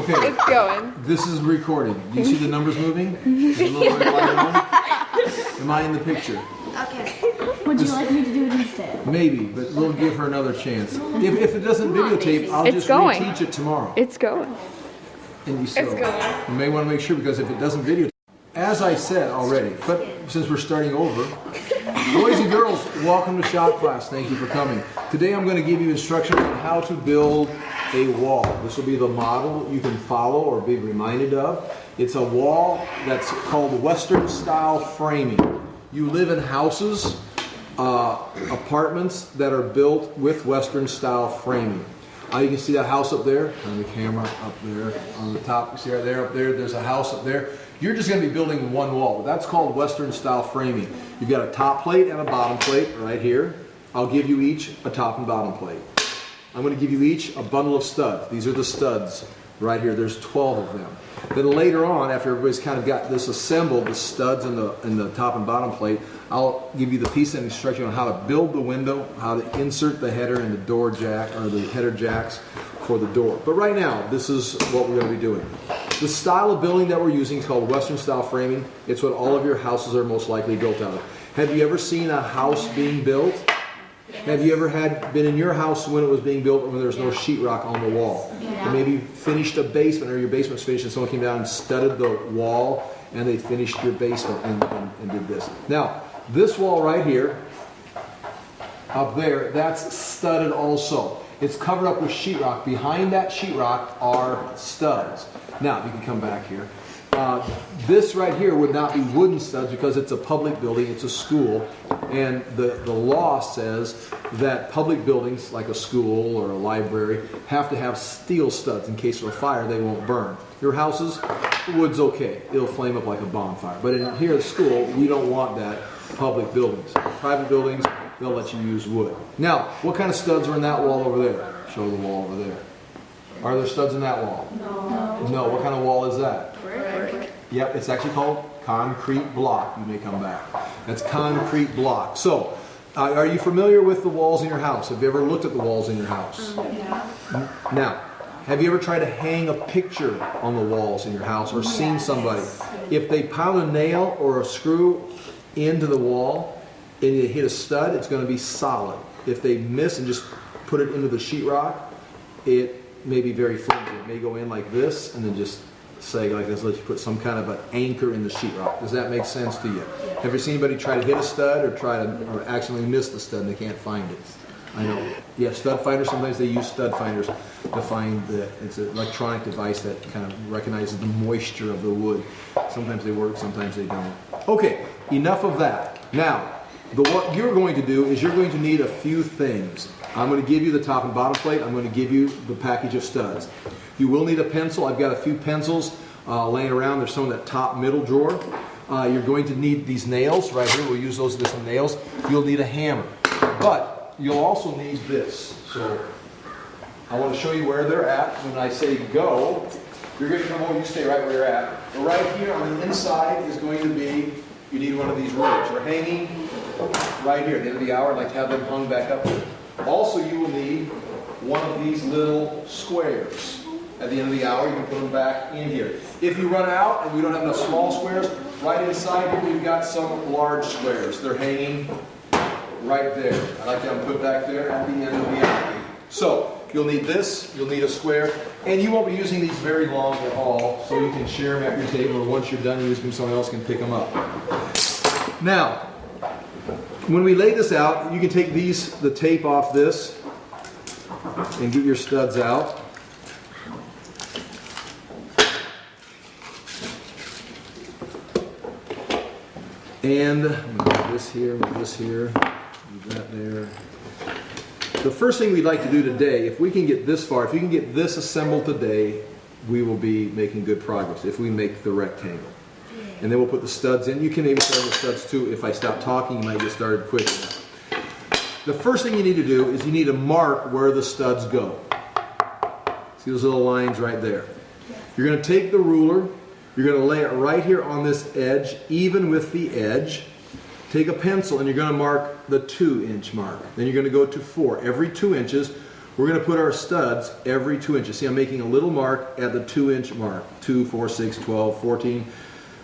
Okay. It's going. This is recorded. Do you see the numbers moving? Is it a little red light on? Am I in the picture? Okay. Would you like me to do it instead? Maybe, but we'll give her another chance. If it doesn't videotape, I'll It's just going. reteach it tomorrow. It's going. And you It's going. You may want to make sure, because if it doesn't videotape, as I said already, but since we're starting over, boys and girls, welcome to shop class. Thank you for coming. Today I'm going to give you instructions on how to build a wall. This will be the model you can follow or be reminded of. It's a wall that's called Western style framing. You live in houses, apartments that are built with Western style framing. You can see that house up there, on the camera up there, on the top, you see right there, up there, there's a house up there. You're just going to be building one wall. That's called Western style framing. You've got a top plate and a bottom plate right here. I'll give you each a top and bottom plate. I'm going to give you each a bundle of studs. These are the studs right here. There's 12 of them. Then later on, after everybody's kind of got this assembled, the studs and the top and bottom plate, I'll give you the piece of instruction on how to build the window, how to insert the header and the door jack, or the header jacks for the door. But right now, this is what we're going to be doing. The style of building that we're using is called Western style framing. It's what all of your houses are most likely built out of. Have you ever seen a house being built? Have you ever been in your house when it was being built, or when there was no sheetrock on the wall? And maybe finished a basement, or your basement's finished and someone came down and studded the wall and they finished your basement and did this. Now, this wall right here, up there, that's studded also. It's covered up with sheetrock. Behind that sheetrock are studs. Now, you can come back here. This right here would not be wooden studs because it's a public building, it's a school, and the law says that public buildings like a school or a library have to have steel studs in case of a fire. They won't burn. Your houses, wood's okay, it'll flame up like a bonfire, but in here at school we don't want that. Public buildings, private buildings, they'll let you use wood. Now, what kind of studs are in that wall over there? Show the wall over there. Are there studs in that wall? No. What kind of wall is that? Brick. Yep, it's actually called concrete block. You may come back. That's concrete block. So, are you familiar with the walls in your house? Have you ever looked at the walls in your house? Yeah. Now, have you ever tried to hang a picture on the walls in your house, or seen somebody? If they pound a nail or a screw into the wall and you hit a stud, it's going to be solid. If they miss and just put it into the sheetrock, it may be very flimsy. It may go in like this and then just sag like this. Let you put some kind of an anchor in the sheetrock. Does that make sense to you? Have you ever seen anybody try to hit a stud or accidentally miss the stud and they can't find it? I know. Yeah, stud finders, sometimes they use stud finders to find that. It's an electronic device that kind of recognizes the moisture of the wood. Sometimes they work, sometimes they don't. Okay, enough of that. Now, what you're going to do is you're going to need a few things. I'm going to give you the top and bottom plate. I'm going to give you the package of studs. You will need a pencil. I've got a few pencils laying around. There's some in that top middle drawer. You're going to need these nails right here. We'll use those as some nails. You'll need a hammer. But you'll also need this. So I want to show you where they're at. When I say go, you're going to come over. You stay right where you're at. But right here on the inside is going to be, you need one of these rulers. They're hanging right here at the end of the hour. I'd like to have them hung back up there. Also, you will need one of these little squares. At the end of the hour, you can put them back in here. If you run out and we don't have enough small squares, right inside here we've got some large squares. They're hanging right there. I like to have them put back there at the end of the hour. So, you'll need this, you'll need a square, and you won't be using these very long at all, so you can share them at your table, or once you're done using them, someone else can pick them up. Now, when we lay this out, you can take the tape off this and get your studs out. And move this here, move that there. The first thing we'd like to do today, if we can get this far, if you can get this assembled today, we will be making good progress if we make the rectangle. And then we'll put the studs in. You can maybe start with studs too. If I stop talking, you might get started quick. The first thing you need to do is you need to mark where the studs go. See those little lines right there? You're going to take the ruler, you're going to lay it right here on this edge, even with the edge. Take a pencil and you're going to mark the 2-inch mark. Then you're going to go to 4. Every 2 inches, We're going to put our studs every 2 inches. See, I'm making a little mark at the 2-inch mark. 2, 4, 6, 12, 14,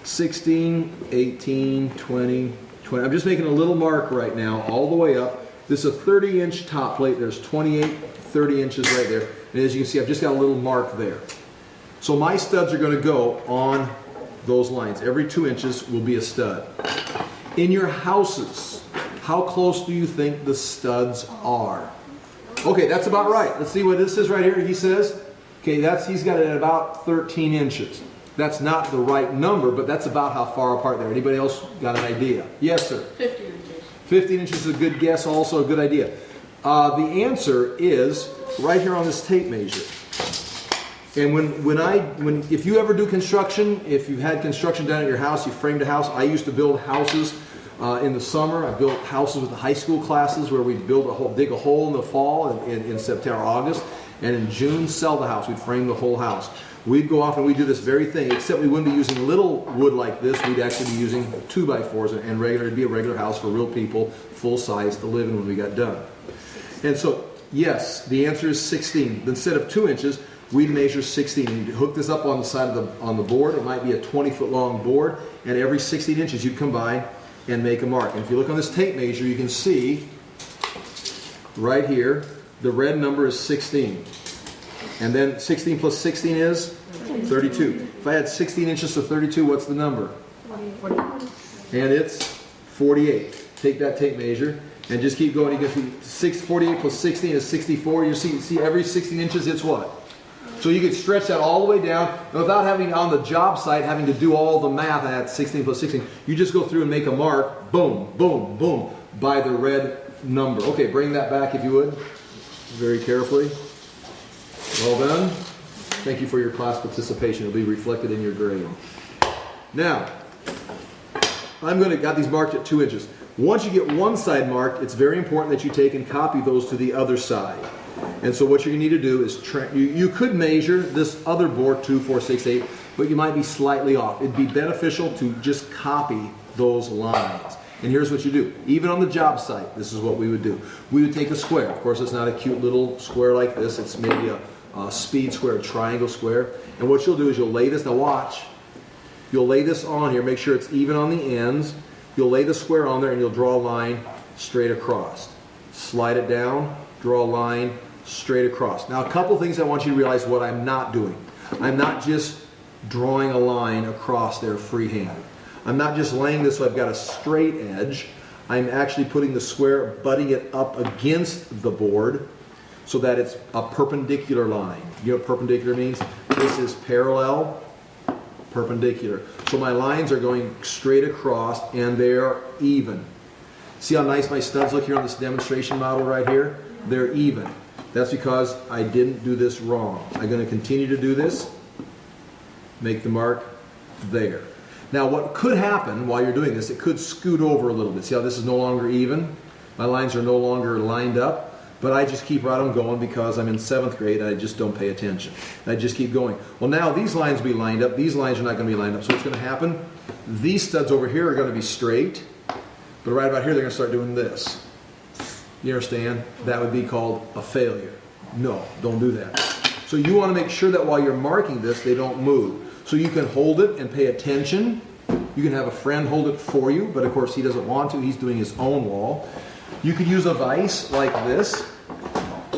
16, 18, 20, 20. I'm just making a little mark right now all the way up. This is a 30-inch top plate. There's 28, 30 inches right there. And as you can see, I've just got a little mark there. So my studs are going to go on those lines. Every 2 inches will be a stud. In your houses, how close do you think the studs are? Okay, that's about right. Let's see what this is right here. He says, okay, he's got it at about 13 inches. That's not the right number, but that's about how far apart they are. Anybody else got an idea? Yes, sir. 15 inches. 15 inches is a good guess, also a good idea. The answer is right here on this tape measure. And if you ever do construction, if you've had construction done at your house, you framed a house. I used to build houses in the summer. I built houses with the high school classes where we'd dig a hole in the fall in September, August, and in June sell the house. We'd frame the whole house. We'd go off and we'd do this very thing, except we wouldn't be using little wood like this. We'd actually be using 2x4s and it'd be a regular house for real people, full size to live in when we got done. And so, yes, the answer is 16. Instead of 2 inches, we'd measure 16. And you'd hook this up on the side of on the board. It might be a 20-foot long board, and every 16 inches you'd come by and make a mark. And if you look on this tape measure, you can see right here, the red number is 16. And then 16 plus 16 is 32. If I had 16 inches to 32, what's the number? 48. And it's 48. Take that tape measure and just keep going. You can see 48 plus 16 is 64. You see every 16 inches, it's what? So you could stretch that all the way down without having on the job site having to do all the math at 16 plus 16. You just go through and make a mark, boom, boom, boom, by the red number. Okay, bring that back if you would, very carefully. Well done. Thank you for your class participation. It'll be reflected in your grade. Now, got these marked at 2 inches. Once you get one side marked, it's very important that you take and copy those to the other side. And so what you're going to need to do is, you could measure this other board, 2, 4, 6, 8, but you might be slightly off. It'd be beneficial to just copy those lines. And here's what you do. Even on the job site, this is what we would do. We would take a square. Of course, it's not a cute little square like this. It's maybe a speed square, a triangle square. And what you'll do is you'll lay this, now watch, you'll lay this on here, make sure it's even on the ends. You'll lay the square on there and you'll draw a line straight across. Slide it down, draw a line straight across. Now a couple things I want you to realize what I'm not doing. I'm not just drawing a line across there freehand. I'm not just laying this so I've got a straight edge. I'm actually putting the square, butting it up against the board so that it's a perpendicular line. You know what perpendicular means? This is parallel, perpendicular. So my lines are going straight across and they're even. See how nice my studs look here on this demonstration model right here? They're even. That's because I didn't do this wrong. I'm going to continue to do this. Make the mark there. Now what could happen while you're doing this, it could scoot over a little bit. See how this is no longer even? My lines are no longer lined up. But I just keep right on going because I'm in 7th grade and I just don't pay attention. I just keep going. Well, now these lines will be lined up. These lines are not going to be lined up. So what's going to happen? These studs over here are going to be straight. But right about here, they're going to start doing this. You understand? That would be called a failure. No, don't do that. So you want to make sure that while you're marking this, they don't move. So you can hold it and pay attention. You can have a friend hold it for you. But of course, he doesn't want to. He's doing his own wall. You could use a vise like this,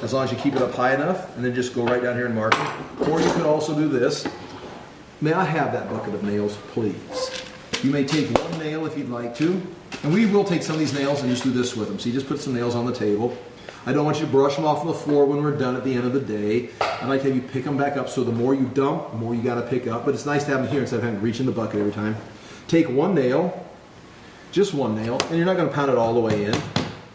as long as you keep it up high enough, and then just go right down here and mark it. Or you could also do this. May I have that bucket of nails, please? You may take one nail if you'd like to, and we will take some of these nails and just do this with them. So you just put some nails on the table. I don't want you to brush them off on the floor when we're done at the end of the day. I'd like to have you pick them back up, so the more you dump, the more you got to pick up. But it's nice to have them here instead of having to reach in the bucket every time. Take one nail, just one nail, and you're not going to pound it all the way in.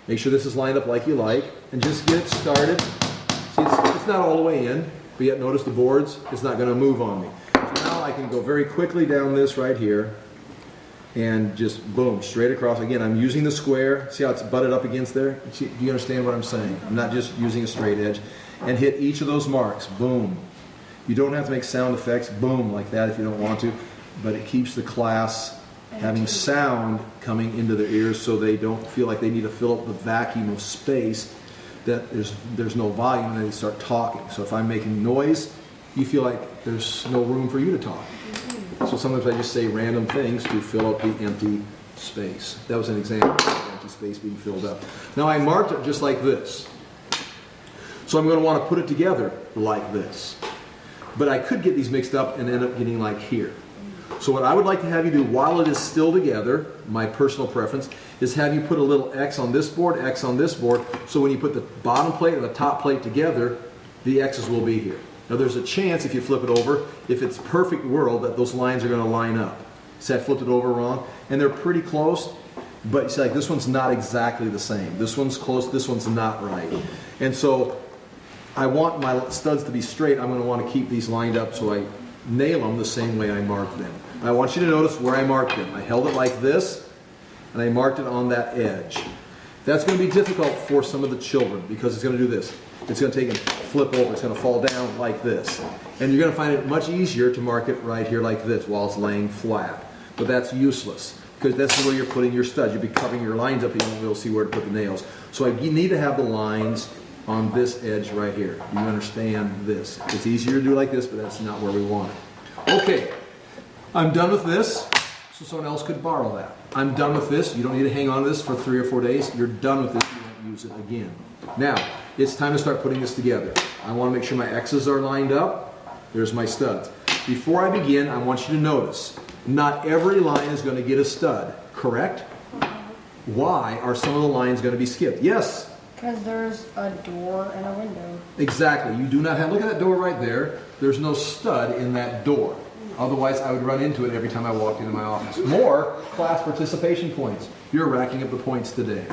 Make sure this is lined up like you like, and just get it started. See, it's not all the way in, but yet notice the boards, it's not going to move on me. So now I can go very quickly down this right here, and just boom, straight across. Again, I'm using the square. See how it's butted up against there? Do you understand what I'm saying? I'm not just using a straight edge. And hit each of those marks, boom. You don't have to make sound effects, boom, like that if you don't want to, but it keeps the class having sound coming into their ears so they don't feel like they need to fill up the vacuum of space that there's no volume and they start talking. So if I'm making noise, you feel like there's no room for you to talk. So sometimes I just say random things to fill up the empty space. That was an example of empty space being filled up. Now I marked it just like this. So I'm going to want to put it together like this. But I could get these mixed up and end up getting like here. So what I would like to have you do while it is still together, my personal preference, is have you put a little X on this board, X on this board, so when you put the bottom plate and the top plate together, the X's will be here. Now there's a chance if you flip it over, if it's perfect world, that those lines are going to line up. See, I flipped it over wrong, and they're pretty close, but you see, like this one's not exactly the same. This one's close, this one's not right. And so I want my studs to be straight. I'm going to want to keep these lined up so I nail them the same way I marked them. I want you to notice where I marked them. I held it like this, and I marked it on that edge. That's going to be difficult for some of the children because it's going to do this. It's going to take and flip over. It's going to fall down like this. And you're going to find it much easier to mark it right here like this while it's laying flat. But that's useless because that's where you're putting your studs. You'll be covering your lines up and you won't be able to see where to put the nails. So you need to have the lines on this edge right here. You understand this. It's easier to do like this, but that's not where we want it. Okay, I'm done with this, so someone else could borrow that. I'm done with this. You don't need to hang on to this for 3 or 4 days. You're done with this. You won't use it again. Now, it's time to start putting this together. I want to make sure my X's are lined up. There's my studs. Before I begin, I want you to notice, not every line is going to get a stud, correct? Why are some of the lines going to be skipped? Yes? Because there's a door and a window. Exactly. You do not have, look at that door right there. There's no stud in that door. Otherwise, I would run into it every time I walked into my office. More class participation points. You're racking up the points today.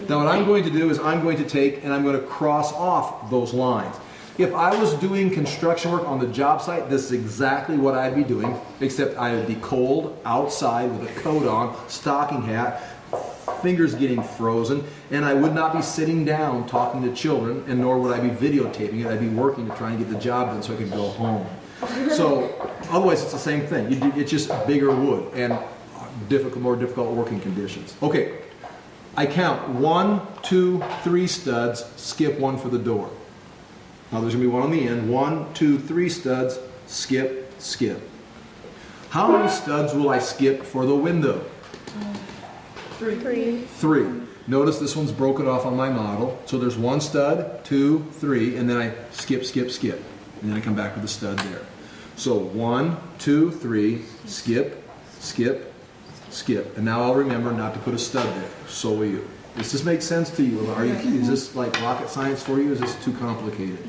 Now what I'm going to do is I'm going to take and I'm going to cross off those lines. If I was doing construction work on the job site, this is exactly what I'd be doing, except I would be cold, outside with a coat on, stocking hat, fingers getting frozen, and I would not be sitting down talking to children, and nor would I be videotaping it. I'd be working to try and get the job done so I could go home. So otherwise it's the same thing. It's just bigger wood and more difficult working conditions. Okay, I count 1, 2, 3 studs, skip 1 for the door. Now there's going to be one on the end. 1, 2, 3 studs, skip, skip. How many studs will I skip for the window? 3. 3. Notice this one's broken off on my model. So there's 1 stud, 2, 3, and then I skip, skip, skip. And then I come back with the stud there. So 1, 2, 3, skip, skip, skip. And now I'll remember not to put a stud there. So will you. Does this make sense to you? Is this like rocket science for you? Is this too complicated?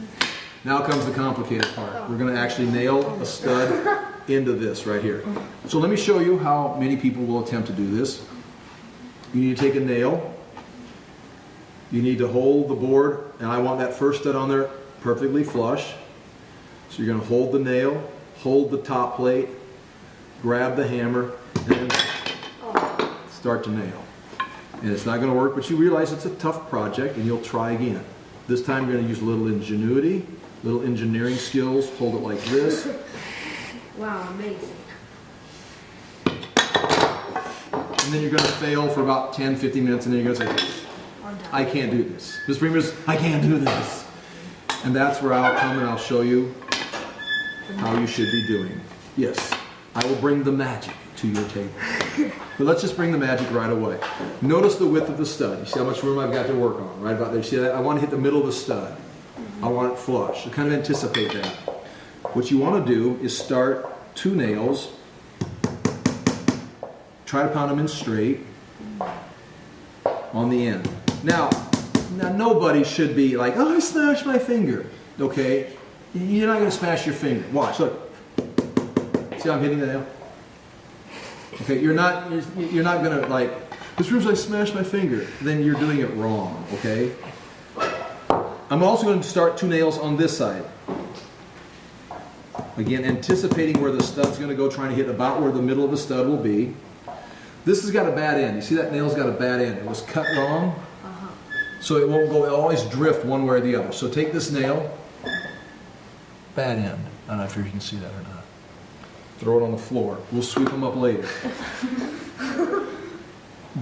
Now comes the complicated part. We're going to actually nail a stud into this right here. So let me show you how many people will attempt to do this. You need to take a nail. You need to hold the board, and I want that first stud on there perfectly flush. So you're going to hold the nail, hold the top plate, grab the hammer, and start to nail. And it's not going to work, but you realize it's a tough project, and you'll try again. This time you're going to use a little ingenuity, little engineering skills. Hold it like this. Wow, amazing. And then you're going to fail for about 10, 15 minutes, and then you're going to say, I can't do this. Ms. Premiers, I can't do this. And that's where I'll come and I'll show you how you should be doing. Yes, I will bring the magic to your table. But let's just bring the magic right away. Notice the width of the stud. You see how much room I've got to work on, right about there. You see that? I want to hit the middle of the stud. I want it flush. So kind of anticipate that. What you want to do is start 2 nails. Try to pound them in straight on the end. Now nobody should be like, oh, I smashed my finger. Okay? You're not going to smash your finger. Watch, look. See how I'm hitting the nail? Okay, you're not going to like, this room's like smash my finger. Then you're doing it wrong, okay? I'm also going to start 2 nails on this side. Again, anticipating where the stud's going to go, trying to hit about where the middle of the stud will be. This has got a bad end. You see that nail's got a bad end. It was cut wrong, so it won't go, it'll always drift one way or the other. So take this nail, bad end. I don't know if you can see that or not. Throw it on the floor. We'll sweep them up later.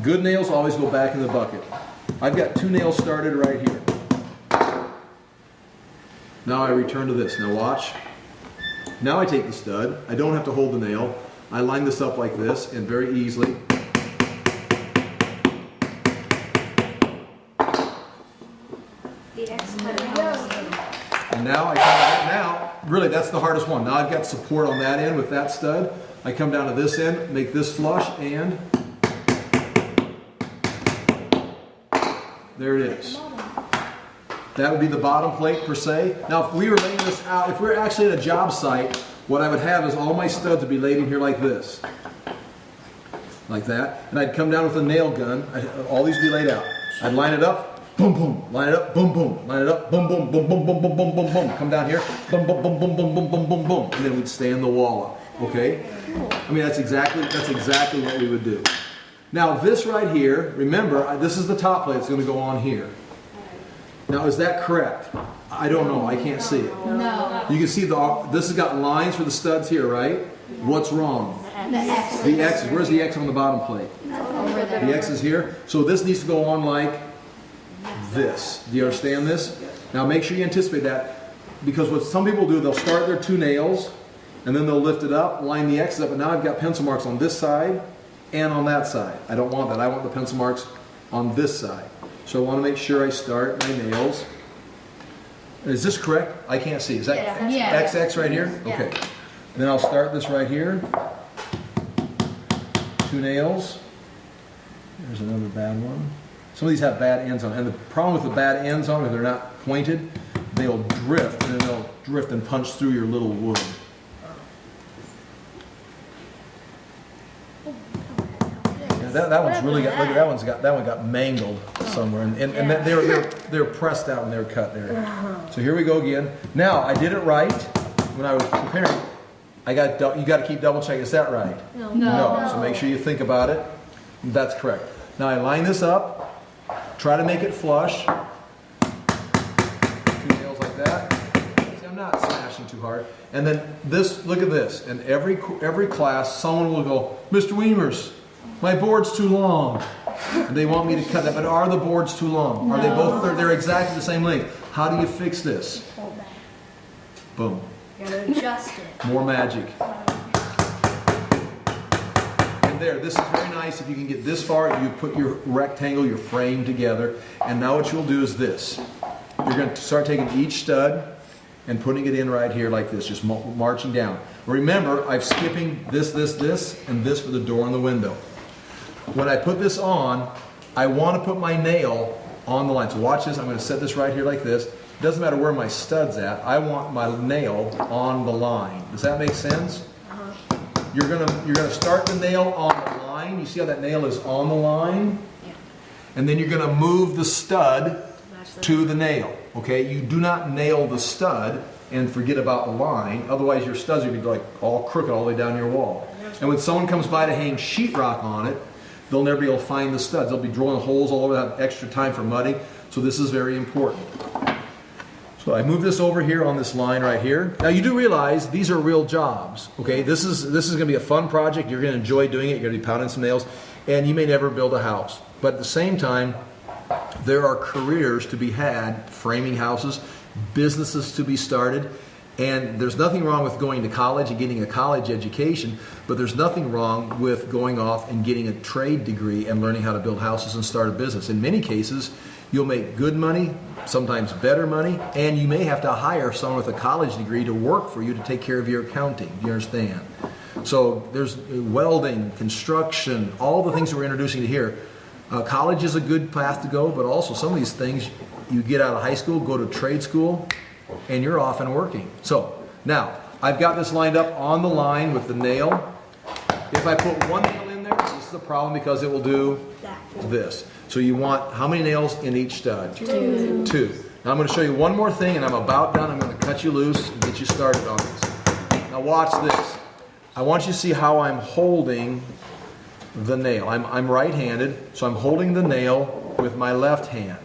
Good nails always go back in the bucket. I've got 2 nails started right here. Now I return to this. Now watch. Now I take the stud. I don't have to hold the nail. I line this up like this and very easily. The X kind of And now now, really that's the hardest one. Now I've got support on that end with that stud. I come down to this end, make this flush, and there it is. That would be the bottom plate per se. Now if we were laying this out, if we were actually at a job site, what I would have is all my studs would be laid in here like this. Like that. And I'd come down with a nail gun. All these would be laid out. I'd line it up, boom, boom. Line it up, boom, boom. Line it up, boom, boom, boom, boom, boom, boom, boom, boom, boom. Come down here, boom, boom, boom, boom, boom, boom, boom, boom, boom. And then we'd stand the wall up. Okay? I mean, that's exactly what we would do. Now this right here, remember, this is the top plate that's going to go on here. Now is that correct? I don't know. I can't see it. No. You can see this has got lines for the studs here, right? What's wrong? The X. The X. Where's the X on the bottom plate? Over there. The X is here. So this needs to go on like this. Do you understand this? Now make sure you anticipate that, because what some people do, they'll start their two nails and then they'll lift it up, line the X's up, and now I've got pencil marks on this side and on that side. I don't want that. I want the pencil marks on this side. So I want to make sure I start my nails. Is this correct? I can't see. Is that Yeah. XX right here? Yeah. Okay. Then I'll start this right here. Two nails. There's another bad one. Some of these have bad ends on them. And the problem with the bad ends on them, if they're not pointed, they'll drift, and then they'll drift and punch through your little wood. Yeah, that one's really got. Look at that one got mangled somewhere, and they're pressed out and they're cut there. So here we go again. Now I did it right when I was preparing. You got to keep double checking. Is that right? No. So make sure you think about it. That's correct. Now I line this up. Try to make it flush. Two nails like that. See, I'm not smashing too hard. And then this. Look at this. In every class, someone will go, "Mr. Weimers, my board's too long." And they want me to cut that, but are the boards too long? Are they both? They're exactly the same length. How do you fix this? Boom. You gotta adjust it. More magic. And there, this is very nice. If you can get this far, you put your rectangle, your frame together. And now what you'll do is this. You're going to start taking each stud and putting it in right here like this, just marching down. Remember, I'm skipping this, and this for the door and the window. When I put this on, I want to put my nail on the line. So watch this. I'm going to set this right here like this. It doesn't matter where my stud's at. I want my nail on the line. Does that make sense? You're gonna start the nail on the line. You see how that nail is on the line? Yeah. And then you're gonna move the stud to the nail. Okay? You do not nail the stud and forget about the line. Otherwise your studs will be like all crooked all the way down your wall. And when someone comes by to hang sheetrock on it, they'll never be able to find the studs. They'll be drilling holes all over, have extra time for mudding. So this is very important. So I move this over here on this line right here. Now you do realize these are real jobs, okay? This is going to be a fun project. You're going to enjoy doing it. You're going to be pounding some nails, and you may never build a house. But at the same time, there are careers to be had, framing houses, businesses to be started, and there's nothing wrong with going to college and getting a college education, but there's nothing wrong with going off and getting a trade degree and learning how to build houses and start a business. In many cases, you'll make good money, sometimes better money, and you may have to hire someone with a college degree to work for you to take care of your accounting. Do you understand? So there's welding, construction, all the things that we're introducing to here. College is a good path to go, but also some of these things, you get out of high school, go to trade school, and you're off and working. So now, I've got this lined up on the line with the nail. If I put one nail in there, this is a problem because it will do this. So you want how many nails in each stud? Two. Now I'm going to show you one more thing, and I'm about done. I'm going to cut you loose and get you started on this. Now watch this. I want you to see how I'm holding the nail. I'm right-handed, so I'm holding the nail with my left hand.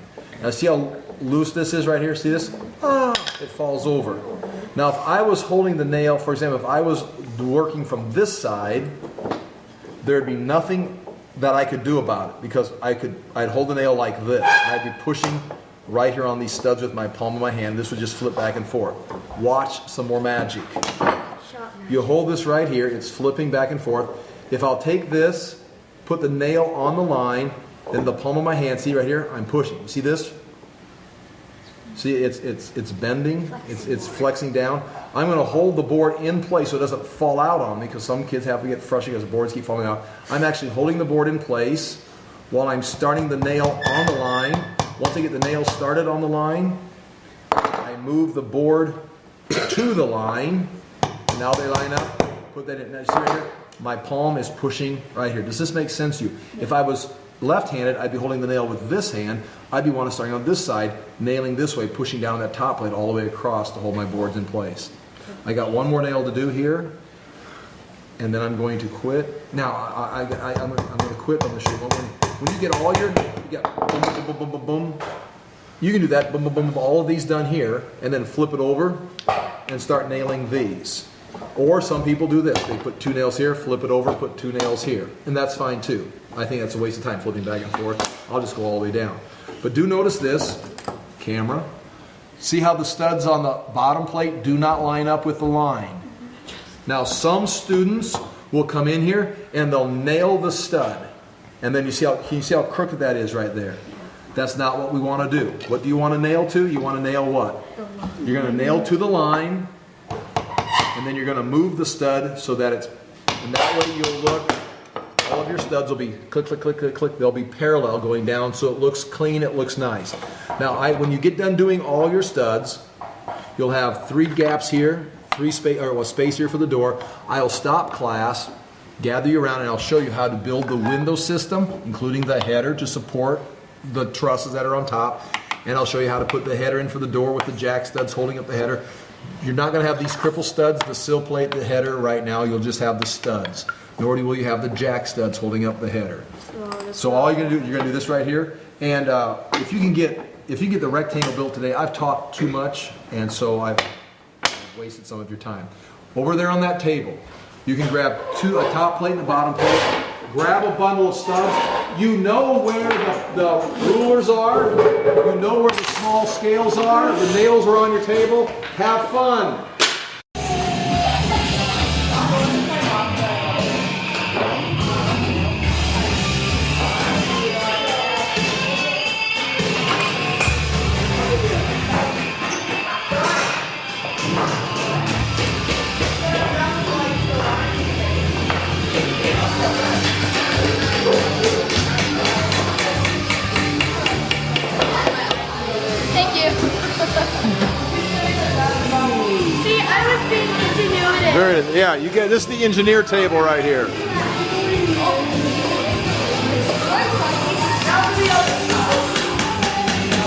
Now see how loose this is right here? See this? It falls over. Now if I was holding the nail, for example, if I was working from this side, there'd be nothing that I could do about it, because I'd hold the nail like this. I'd be pushing right here on these studs with my palm of my hand. This would just flip back and forth. Watch some more magic. You hold this right here, it's flipping back and forth. If I'll take this, put the nail on the line, then the palm of my hand, see right here, I'm pushing. You see this? See, it's bending, it's flexing down. I'm going to hold the board in place so it doesn't fall out on me, because some kids have to get frustrated because the boards keep falling out. I'm actually holding the board in place while I'm starting the nail on the line. Once I get the nail started on the line, I move the board to the line. And now they line up. Put that in. Now, see right here? My palm is pushing right here. Does this make sense to you? If I was left-handed, I'd be holding the nail with this hand. I'd be starting on this side, nailing this way, pushing down that top plate all the way across to hold my boards in place. I got one more nail to do here, and then I'm going to quit. Now, I'm going to quit. I'm going to show you. When you get all your, you got boom, boom, boom, boom, boom, boom. You can do that, boom, boom, boom, boom, all of these done here, and then flip it over and start nailing these. Or some people do this. They put 2 nails here, flip it over, put 2 nails here. And that's fine too. I think that's a waste of time flipping back and forth. I'll just go all the way down. But do notice this, camera. See how the studs on the bottom plate do not line up with the line. Now some students will come in here and they'll nail the stud. And then can you see how crooked that is right there? That's not what we want to do. What do you want to nail to? You want to nail what? You're going to nail to the line. And then you're going to move the stud so that it's, and that way you'll look, all of your studs will be click, click, click, click, click. They'll be parallel going down so it looks clean, it looks nice. Now, when you get done doing all your studs, you'll have 3 gaps here, space here for the door. I'll stop class, gather you around, and I'll show you how to build the window system, including the header to support the trusses that are on top. And I'll show you how to put the header in for the door with the jack studs holding up the header. You're not going to have these cripple studs, the sill plate, the header right now. You'll just have the studs. Nor will you have the jack studs holding up the header. So all you're going to do, you're going to do this right here. And if you can get the rectangle built today, I've talked too much, and so I've wasted some of your time. Over there on that table, you can grab a top plate and a bottom plate. Grab a bundle of studs. You know where the rulers are. You know where the small scales are. The nails are on your table. Have fun. See, I was being ingenuitive. Yeah, you get this is the engineer table right here.